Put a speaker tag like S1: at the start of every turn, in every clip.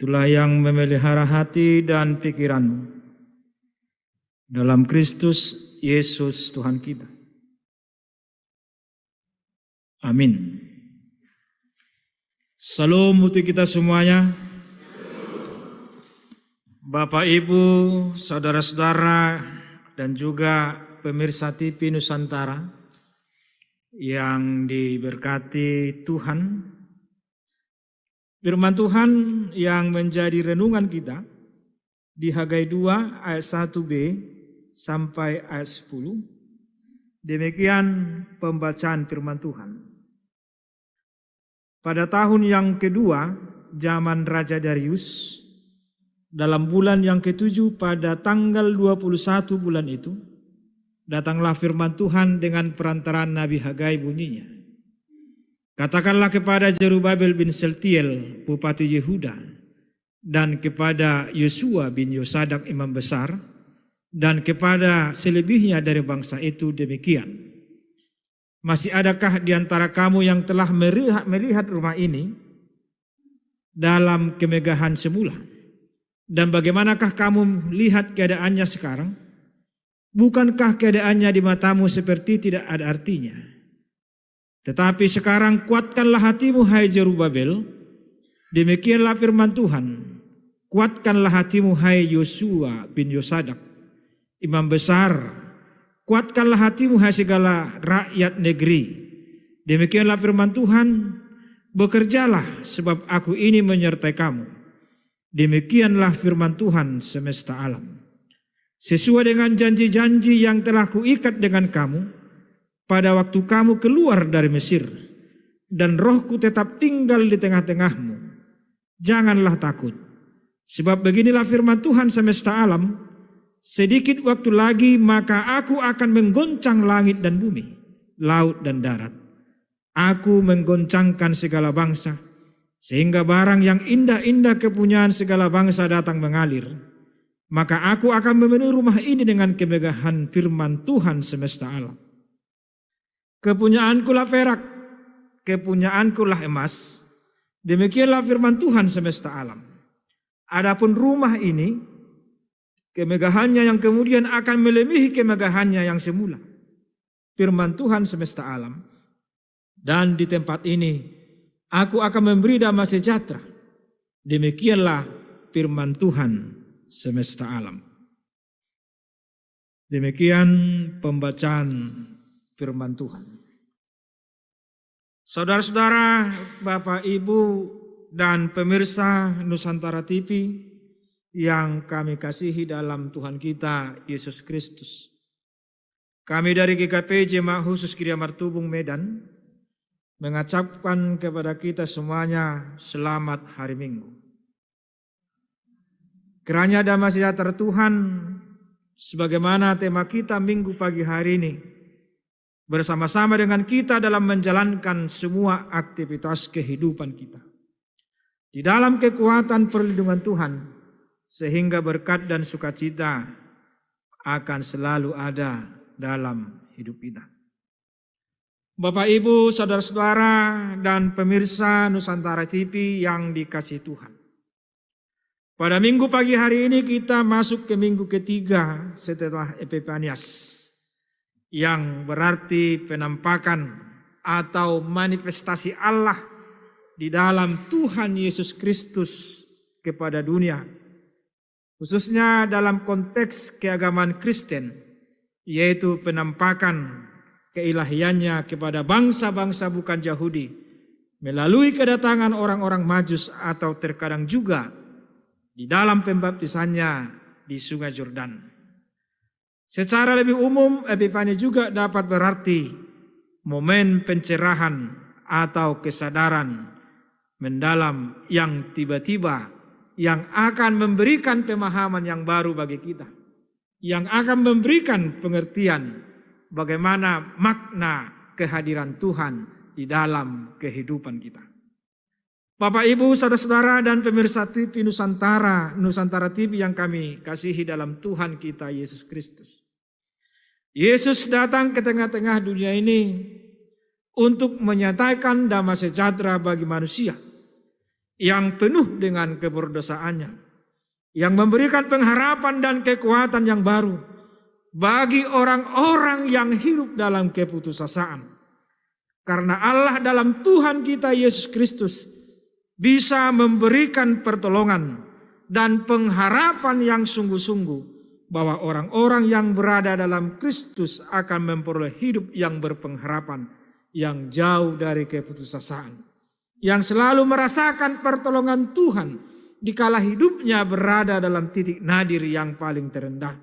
S1: Itulah yang memelihara hati dan pikiranmu dalam Kristus Yesus Tuhan kita. Amin. Salam untuk kita semuanya. Bapak, Ibu, saudara-saudara, dan juga pemirsa TV Nusantara yang diberkati Tuhan. Firman Tuhan yang menjadi renungan kita di Hagai 2 ayat 1b sampai ayat 10. Demikian pembacaan firman Tuhan. Pada tahun yang kedua zaman Raja Darius, dalam bulan yang ketujuh pada tanggal 21 bulan itu, datanglah firman Tuhan dengan perantaraan Nabi Hagai bunyinya. Katakanlah kepada Jerubabel bin Seltiel, Bupati Yehuda, dan kepada Yosua bin Yosadak imam besar, dan kepada selebihnya dari bangsa itu demikian. Masih adakah di antara kamu yang telah melihat rumah ini dalam kemegahan semula? Dan bagaimanakah kamu lihat keadaannya sekarang? Bukankah keadaannya di matamu seperti tidak ada artinya? Tetapi sekarang kuatkanlah hatimu, hai Jerubabel. Demikianlah firman Tuhan. Kuatkanlah hatimu, hai Yosua bin Yosadak, imam besar. Kuatkanlah hatimu, hai segala rakyat negeri. Demikianlah firman Tuhan. Bekerjalah, sebab aku ini menyertai kamu. Demikianlah firman Tuhan semesta alam. Sesuai dengan janji-janji yang telah kuikat dengan kamu pada waktu kamu keluar dari Mesir, dan rohku tetap tinggal di tengah-tengahmu. Janganlah takut, sebab beginilah firman Tuhan semesta alam, sedikit waktu lagi maka aku akan menggoncang langit dan bumi, laut dan darat. Aku menggoncangkan segala bangsa, sehingga barang yang indah-indah kepunyaan segala bangsa datang mengalir. Maka aku akan memenuhi rumah ini dengan kemegahan firman Tuhan semesta alam. Kepunyaankulah perak, kepunyaankulah emas, demikianlah firman Tuhan semesta alam. Adapun rumah ini, kemegahannya yang kemudian akan melebihi kemegahannya yang semula. Firman Tuhan semesta alam. Dan di tempat ini, aku akan memberi damai sejahtera. Demikianlah firman Tuhan semesta alam. Demikian pembacaan firman Tuhan. Saudara-saudara, Bapak, Ibu, dan pemirsa Nusantara TV yang kami kasihi dalam Tuhan kita Yesus Kristus. Kami dari GKP Jemaat Khusus Kiria Martubung Medan mengucapkan kepada kita semuanya selamat hari Minggu. Kiranya damai sejahtera Tuhan sebagaimana tema kita Minggu pagi hari ini bersama-sama dengan kita dalam menjalankan semua aktivitas kehidupan kita. Di dalam kekuatan perlindungan Tuhan, sehingga berkat dan sukacita akan selalu ada dalam hidup kita. Bapak, Ibu, saudara-saudara, dan pemirsa Nusantara TV yang dikasihi Tuhan. Pada minggu pagi hari ini kita masuk ke minggu ketiga setelah Epifanias, yang berarti penampakan atau manifestasi Allah di dalam Tuhan Yesus Kristus kepada dunia, khususnya dalam konteks keagamaan Kristen, yaitu penampakan keilahiannya kepada bangsa-bangsa bukan Yahudi melalui kedatangan orang-orang Majus atau terkadang juga di dalam pembaptisannya di Sungai Yordan. Secara lebih umum, Epifani juga dapat berarti momen pencerahan atau kesadaran mendalam yang tiba-tiba yang akan memberikan pemahaman yang baru bagi kita, yang akan memberikan pengertian bagaimana makna kehadiran Tuhan di dalam kehidupan kita. Bapak, Ibu, saudara-saudara, dan pemirsa TV Nusantara TV yang kami kasihi dalam Tuhan kita Yesus Kristus. Yesus datang ke tengah-tengah dunia ini untuk menyatakan damai sejahtera bagi manusia. yang penuh dengan keberdosaannya, yang memberikan pengharapan dan kekuatan yang baru bagi orang-orang yang hidup dalam keputusasaan. Karena Allah dalam Tuhan kita Yesus Kristus bisa memberikan pertolongan dan pengharapan yang sungguh-sungguh bahwa orang-orang yang berada dalam Kristus akan memperoleh hidup yang berpengharapan, yang jauh dari keputusasaan, yang selalu merasakan pertolongan Tuhan dikala hidupnya berada dalam titik nadir yang paling terendah,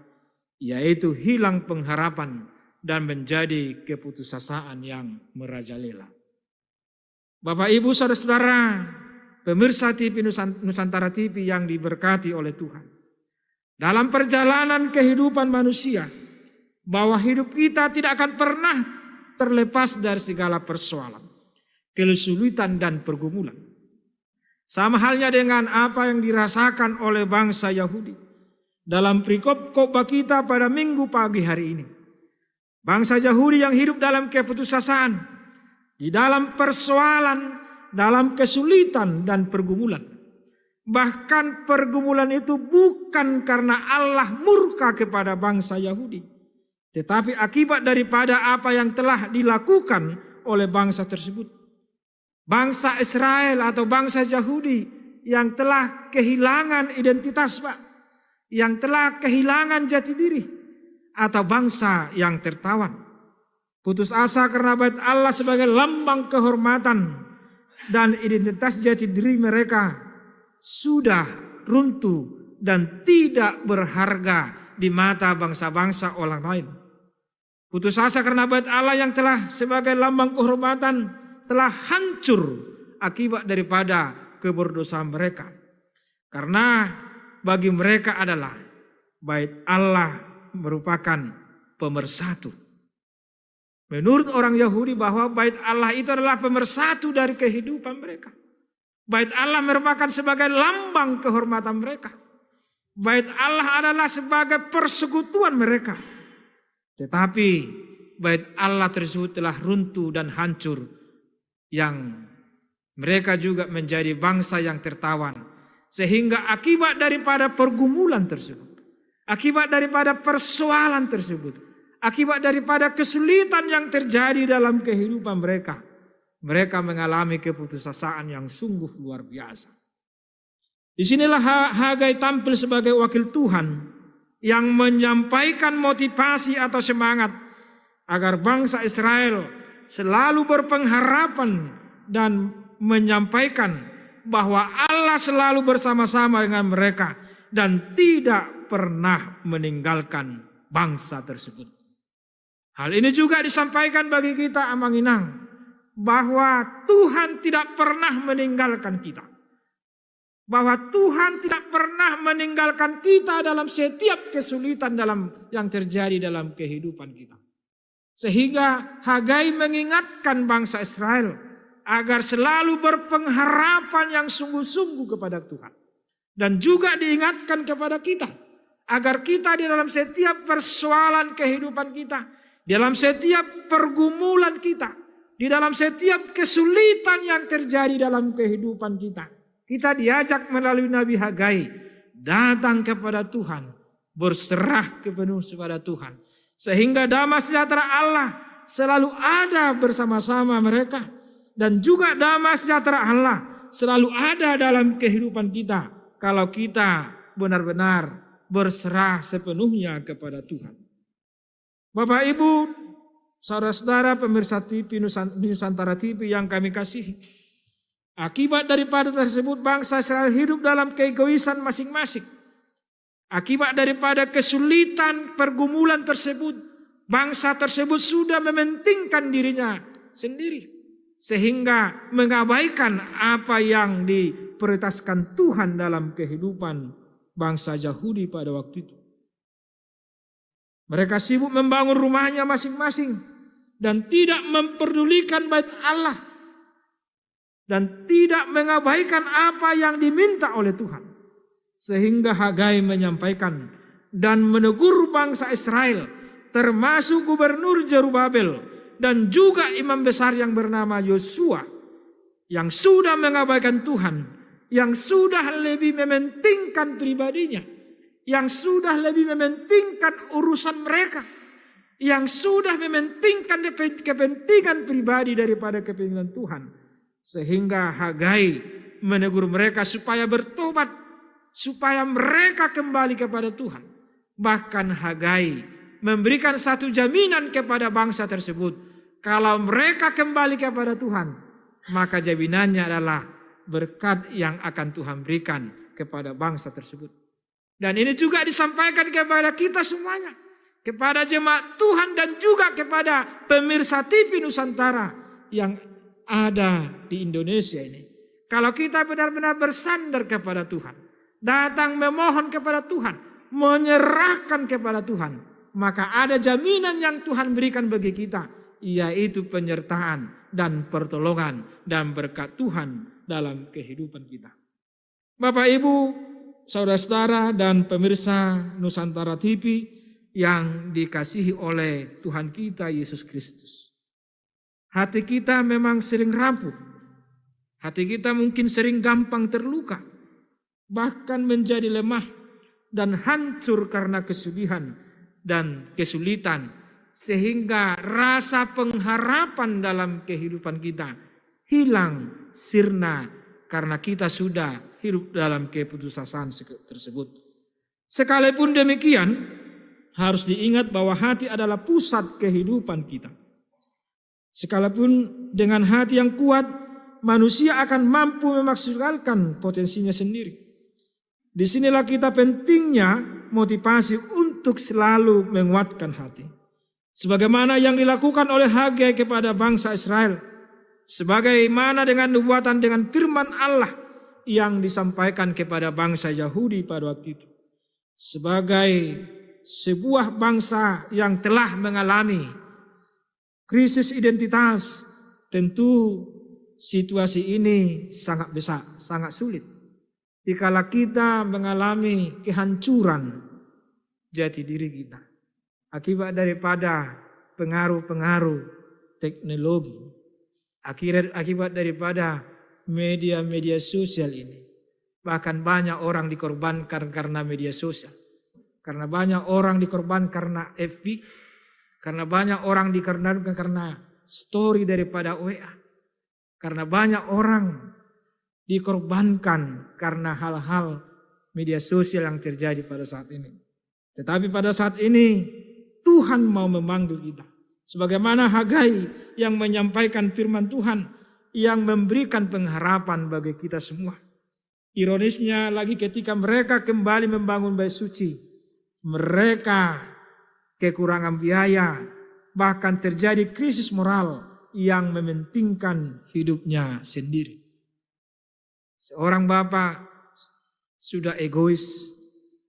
S1: yaitu hilang pengharapan dan menjadi keputusasaan yang merajalela. Bapak, Ibu, saudara-saudara, pemirsa TV Nusantara TV yang diberkati oleh Tuhan. Dalam perjalanan kehidupan manusia, bahwa hidup kita tidak akan pernah terlepas dari segala persoalan, kesulitan dan pergumulan. Sama halnya dengan apa yang dirasakan oleh bangsa Yahudi dalam perikop khotbah kita pada minggu pagi hari ini. Bangsa Yahudi yang hidup dalam keputusasaan, di dalam persoalan, dalam kesulitan dan pergumulan. Bahkan pergumulan itu bukan karena Allah murka kepada bangsa Yahudi, tetapi akibat daripada apa yang telah dilakukan oleh bangsa tersebut. Bangsa Israel atau bangsa Yahudi yang telah kehilangan identitas, Pak, yang telah kehilangan jati diri, atau bangsa yang tertawan, putus asa karena bait Allah sebagai lambang kehormatan dan identitas jati diri mereka sudah runtuh dan tidak berharga di mata bangsa-bangsa orang lain. Putus asa karena bait Allah yang telah sebagai lambang kehormatan telah hancur akibat daripada keberdosaan mereka. Karena bagi mereka adalah bait Allah merupakan pemersatu. Menurut orang Yahudi bahwa bait Allah itu adalah pemersatu dari kehidupan mereka. Bait Allah merupakan sebagai lambang kehormatan mereka. Bait Allah adalah sebagai persekutuan mereka. Tetapi bait Allah tersebut telah runtuh dan hancur, yang mereka juga menjadi bangsa yang tertawan. Sehingga akibat daripada pergumulan tersebut, akibat daripada persoalan tersebut, akibat daripada kesulitan yang terjadi dalam kehidupan mereka, mereka mengalami keputusasaan yang sungguh luar biasa. Disinilah Hagai tampil sebagai wakil Tuhan yang menyampaikan motivasi atau semangat agar bangsa Israel selalu berpengharapan dan menyampaikan bahwa Allah selalu bersama-sama dengan mereka dan tidak pernah meninggalkan bangsa tersebut. Hal ini juga disampaikan bagi kita Amanginang, bahwa Tuhan tidak pernah meninggalkan kita. Bahwa Tuhan tidak pernah meninggalkan kita dalam setiap kesulitan yang terjadi dalam kehidupan kita. Sehingga Hagai mengingatkan bangsa Israel agar selalu berpengharapan yang sungguh-sungguh kepada Tuhan. Dan juga diingatkan kepada kita agar kita di dalam setiap persoalan kehidupan kita, di dalam setiap pergumulan kita, di dalam setiap kesulitan yang terjadi dalam kehidupan kita, kita diajak melalui Nabi Hagai datang kepada Tuhan, berserah penuh kepada Tuhan, sehingga damai sejahtera Allah selalu ada bersama-sama mereka, dan juga damai sejahtera Allah selalu ada dalam kehidupan kita kalau kita benar-benar berserah sepenuhnya kepada Tuhan. Bapak, Ibu, saudara-saudara pemirsa TV Nusantara TV yang kami kasihi, akibat daripada tersebut bangsa Israel hidup dalam keegoisan masing-masing. Akibat daripada kesulitan pergumulan tersebut, bangsa tersebut sudah mementingkan dirinya sendiri, sehingga mengabaikan apa yang diprioritaskan Tuhan dalam kehidupan bangsa Yahudi pada waktu itu. Mereka sibuk membangun rumahnya masing-masing dan tidak memperdulikan bait Allah dan tidak mengabaikan apa yang diminta oleh Tuhan. Sehingga Hagai menyampaikan dan menegur bangsa Israel, termasuk gubernur Zerubabel dan juga imam besar yang bernama Yosua, yang sudah mengabaikan Tuhan yang sudah lebih mementingkan pribadinya, yang sudah lebih mementingkan urusan mereka, yang sudah mementingkan kepentingan pribadi daripada kepentingan Tuhan. Sehingga Hagai menegur mereka supaya bertobat, supaya mereka kembali kepada Tuhan. Bahkan Hagai memberikan satu jaminan kepada bangsa tersebut. Kalau mereka kembali kepada Tuhan, maka jaminannya adalah berkat yang akan Tuhan berikan kepada bangsa tersebut. Dan ini juga disampaikan kepada kita semuanya, kepada jemaat Tuhan dan juga kepada pemirsa TV Nusantara yang ada di Indonesia ini. Kalau kita benar-benar bersandar kepada Tuhan, datang memohon kepada Tuhan, menyerahkan kepada Tuhan, maka ada jaminan yang Tuhan berikan bagi kita, yaitu penyertaan dan pertolongan dan berkat Tuhan dalam kehidupan kita. Bapak, Ibu, saudara-saudara dan pemirsa Nusantara TV yang dikasihi oleh Tuhan kita Yesus Kristus. Hati kita memang sering rapuh. Hati kita mungkin sering gampang terluka, bahkan menjadi lemah dan hancur karena kesedihan dan kesulitan, sehingga rasa pengharapan dalam kehidupan kita hilang, sirna, karena kita sudah hidup dalam keputusasaan tersebut. Sekalipun demikian, harus diingat bahwa hati adalah pusat kehidupan kita. Sekalipun dengan hati yang kuat, manusia akan mampu memaksimalkan potensinya sendiri. Disinilah kita pentingnya motivasi untuk selalu menguatkan hati. Sebagaimana yang dilakukan oleh Hagai kepada bangsa Israel. Sebagaimana dengan nubuatan dengan firman Allah yang disampaikan kepada bangsa Yahudi pada waktu itu. Sebagai sebuah bangsa yang telah mengalami krisis identitas, tentu situasi ini sangat besar, sangat sulit. Dikala kita mengalami kehancuran jati diri kita akibat daripada pengaruh-pengaruh teknologi, akibat daripada media-media sosial ini. Bahkan banyak orang dikorbankan karena media sosial. Karena banyak orang dikorbankan karena FB. Karena banyak orang dikorbankan karena story daripada WA. Karena banyak orang dikorbankan karena hal-hal media sosial yang terjadi pada saat ini. Tetapi pada saat ini Tuhan mau memanggil kita. Sebagaimana Hagai yang menyampaikan firman Tuhan, yang memberikan pengharapan bagi kita semua. Ironisnya lagi ketika mereka kembali membangun bait suci, mereka kekurangan biaya, bahkan terjadi krisis moral yang mementingkan hidupnya sendiri. Seorang bapak sudah egois,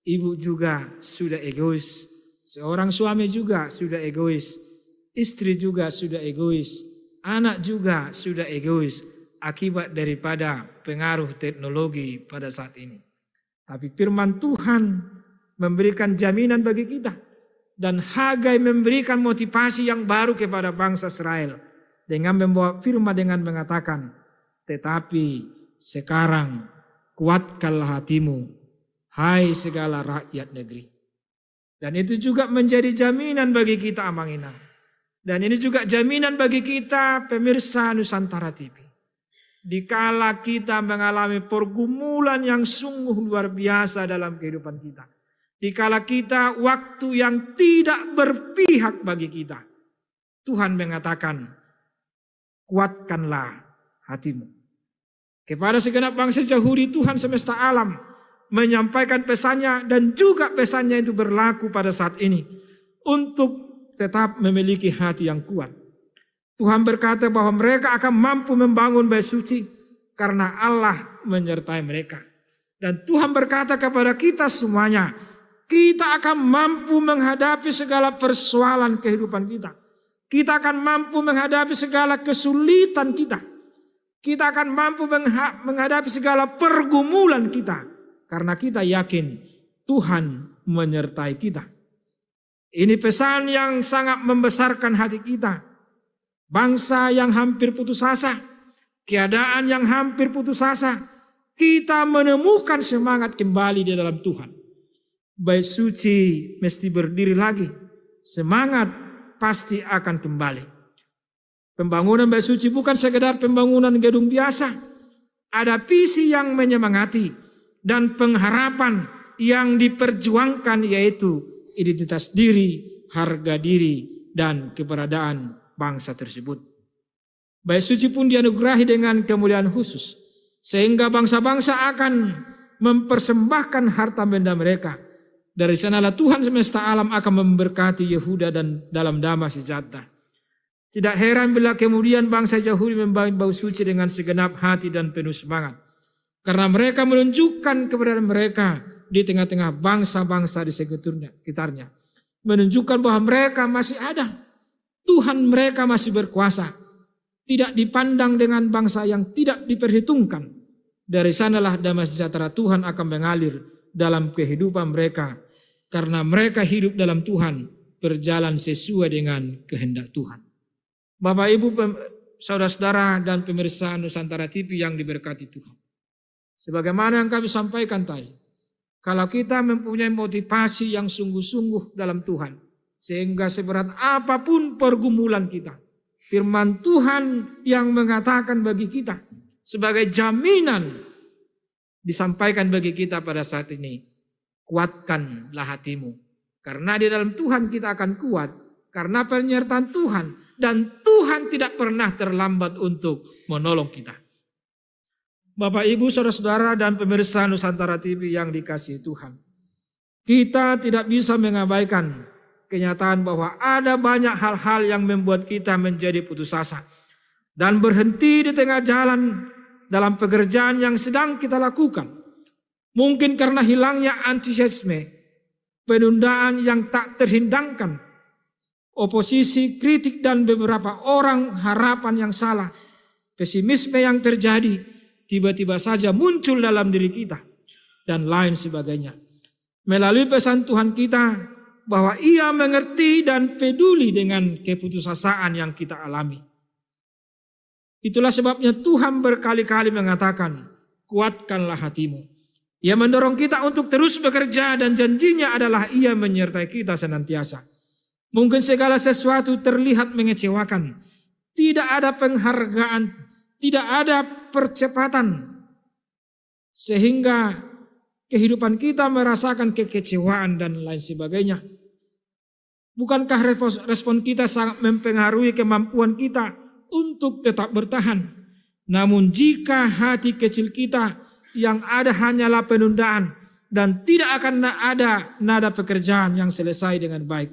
S1: ibu juga sudah egois, seorang suami juga sudah egois, istri juga sudah egois, anak juga sudah egois akibat daripada pengaruh teknologi pada saat ini. Tapi firman Tuhan memberikan jaminan bagi kita. Dan Hagai memberikan motivasi yang baru kepada bangsa Israel. Dengan membawa firman dengan mengatakan, tetapi sekarang kuatkanlah hatimu, hai segala rakyat negeri. Dan itu juga menjadi jaminan bagi kita Amanginang. Dan ini juga jaminan bagi kita pemirsa Nusantara TV. Dikala kita mengalami pergumulan yang sungguh luar biasa dalam kehidupan kita. Dikala kita waktu yang tidak berpihak bagi kita. Tuhan mengatakan, kuatkanlah hatimu. Kepada segenap bangsa Yahudi, Tuhan semesta alam menyampaikan pesannya dan juga pesannya itu berlaku pada saat ini. Untuk tetap memiliki hati yang kuat. Tuhan berkata bahwa mereka akan mampu membangun bait suci karena Allah menyertai mereka. Dan Tuhan berkata kepada kita semuanya, kita akan mampu menghadapi segala persoalan kehidupan kita. Kita akan mampu menghadapi segala kesulitan kita. Kita akan mampu menghadapi segala pergumulan kita. Karena kita yakin Tuhan menyertai kita. Ini pesan yang sangat membesarkan hati kita. Bangsa yang hampir putus asa, keadaan yang hampir putus asa, kita menemukan semangat kembali di dalam Tuhan. Bait suci mesti berdiri lagi. Semangat pasti akan kembali. Pembangunan bait suci bukan sekedar pembangunan gedung biasa. Ada visi yang menyemangati dan pengharapan yang diperjuangkan, yaitu identitas diri, harga diri, dan keberadaan bangsa tersebut. Bait suci pun dianugerahi dengan kemuliaan khusus, sehingga bangsa-bangsa akan mempersembahkan harta benda mereka. Dari sanalah Tuhan semesta alam akan memberkati Yehuda dan dalam damai sejahtera. Tidak heran bila kemudian bangsa Yahudi membawa bait suci dengan segenap hati dan penuh semangat. Karena mereka menunjukkan keberadaan mereka di tengah-tengah bangsa-bangsa di sekitarnya. Menunjukkan bahwa mereka masih ada. Tuhan mereka masih berkuasa. Tidak dipandang dengan bangsa yang tidak diperhitungkan. Dari sanalah damai sejahtera Tuhan akan mengalir dalam kehidupan mereka. Karena mereka hidup dalam Tuhan, berjalan sesuai dengan kehendak Tuhan. Bapak, Ibu, saudara-saudara dan pemirsa Nusantara TV yang diberkati Tuhan. Sebagaimana yang kami sampaikan tadi, kalau kita mempunyai motivasi yang sungguh-sungguh dalam Tuhan, sehingga seberat apapun pergumulan kita, firman Tuhan yang mengatakan bagi kita sebagai jaminan disampaikan bagi kita pada saat ini, kuatkanlah hatimu. Karena di dalam Tuhan kita akan kuat, karena penyertaan Tuhan, dan Tuhan tidak pernah terlambat untuk menolong kita. Bapak, Ibu, saudara-saudara dan pemirsa Nusantara TV yang dikasihi Tuhan. Kita tidak bisa mengabaikan kenyataan bahwa ada banyak hal-hal yang membuat kita menjadi putus asa dan berhenti di tengah jalan dalam pekerjaan yang sedang kita lakukan. Mungkin karena hilangnya antusiasme, penundaan yang tak terhindarkan, oposisi, kritik, dan beberapa orang harapan yang salah, pesimisme yang terjadi, tiba-tiba saja muncul dalam diri kita, dan lain sebagainya. Melalui pesan Tuhan kita, bahwa Ia mengerti dan peduli dengan keputusasaan yang kita alami. Itulah sebabnya Tuhan berkali-kali mengatakan, kuatkanlah hatimu. Ia mendorong kita untuk terus bekerja, dan janjinya adalah Ia menyertai kita senantiasa. Mungkin segala sesuatu terlihat mengecewakan. Tidak ada penghargaan, tidak ada percepatan. Sehingga kehidupan kita merasakan kekecewaan dan lain sebagainya. Bukankah respon kita sangat mempengaruhi kemampuan kita untuk tetap bertahan? Namun jika hati kecil kita yang ada hanyalah penundaan dan tidak akan ada nada pekerjaan yang selesai dengan baik.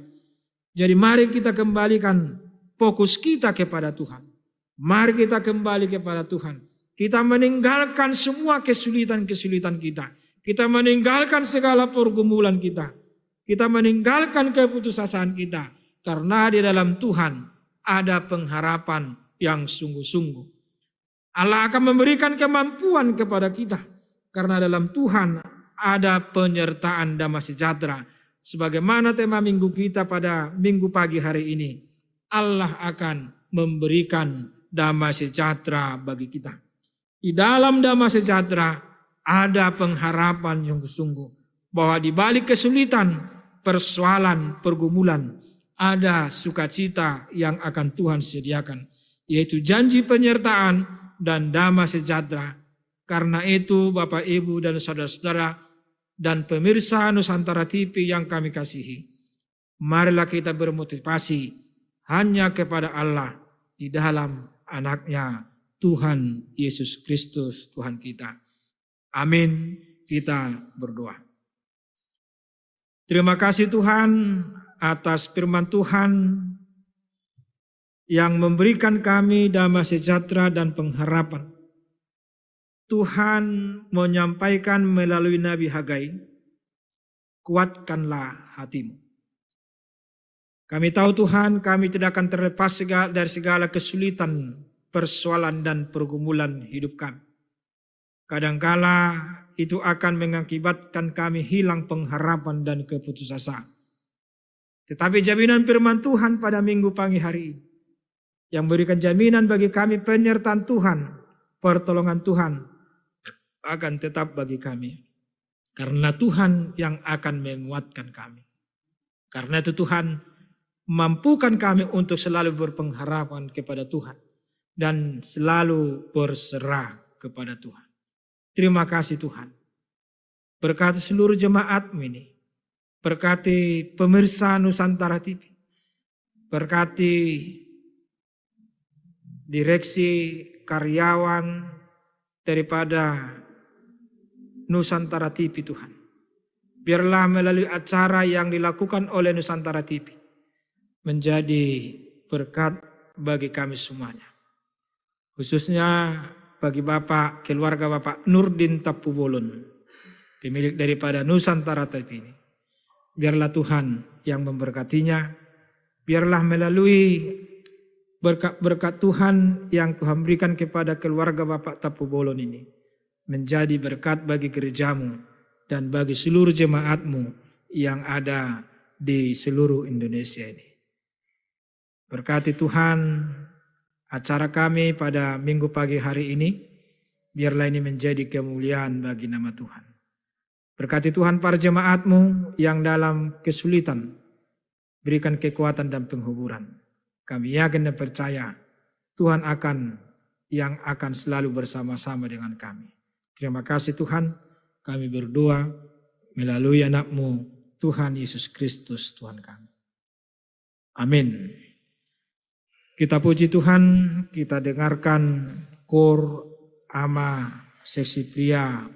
S1: Jadi mari kita kembalikan fokus kita kepada Tuhan. Mari kita kembali kepada Tuhan. Kita meninggalkan semua kesulitan-kesulitan kita. Kita meninggalkan segala pergumulan kita. Kita meninggalkan keputusasaan kita. Karena di dalam Tuhan ada pengharapan yang sungguh-sungguh. Allah akan memberikan kemampuan kepada kita. Karena dalam Tuhan ada penyertaan damai sejahtera. Sebagaimana tema minggu kita pada minggu pagi hari ini. Allah akan memberikan damai sejahtera bagi kita. Di dalam damai sejahtera ada pengharapan yang sungguh. Bahwa di balik kesulitan, persoalan, pergumulan, ada sukacita yang akan Tuhan sediakan. Yaitu janji penyertaan dan damai sejahtera. Karena itu Bapak, Ibu, dan saudara-saudara, dan pemirsa Nusantara TV yang kami kasihi, marilah kita bermotivasi hanya kepada Allah di dalam anaknya Tuhan Yesus Kristus Tuhan kita. Amin. Kita berdoa. Terima kasih Tuhan atas firman Tuhan yang memberikan kami damai sejahtera dan pengharapan. Tuhan menyampaikan melalui Nabi Hagai, kuatkanlah hatimu. Kami tahu Tuhan, kami tidak akan terlepas dari segala kesulitan, persoalan dan pergumulan hidup kami. Kadangkala itu akan mengakibatkan kami hilang pengharapan dan keputusasaan. Tetapi jaminan firman Tuhan pada minggu pagi hari ini, yang memberikan jaminan bagi kami penyertaan Tuhan, pertolongan Tuhan, akan tetap bagi kami. Karena Tuhan yang akan menguatkan kami. Karena itu Tuhan mampukan kami untuk selalu berpengharapan kepada Tuhan. Dan selalu berserah kepada Tuhan. Terima kasih Tuhan. Berkati seluruh jemaat-Mu ini. Berkati pemirsa Nusantara TV. Berkati direksi karyawan daripada Nusantara TV Tuhan. Biarlah melalui acara yang dilakukan oleh Nusantara TV menjadi berkat bagi kami semuanya. Khususnya bagi Bapak, keluarga Bapak Nurdin Tapubolon, pemilik daripada Nusantara TV ini. Biarlah Tuhan yang memberkatinya. Biarlah melalui berkat-berkat Tuhan yang Tuhan berikan kepada keluarga Bapak Tapubolon ini menjadi berkat bagi gerejamu dan bagi seluruh jemaatmu yang ada di seluruh Indonesia ini. Berkati Tuhan acara kami pada minggu pagi hari ini, biarlah ini menjadi kemuliaan bagi nama Tuhan. Berkati Tuhan para jemaatmu yang dalam kesulitan, berikan kekuatan dan penghiburan. Kami yakin dan percaya Tuhan yang akan selalu bersama-sama dengan kami. Terima kasih Tuhan, kami berdoa melalui anak-Mu Tuhan Yesus Kristus Tuhan kami. Amin. Kita puji Tuhan, kita dengarkan kor ama seksi pria.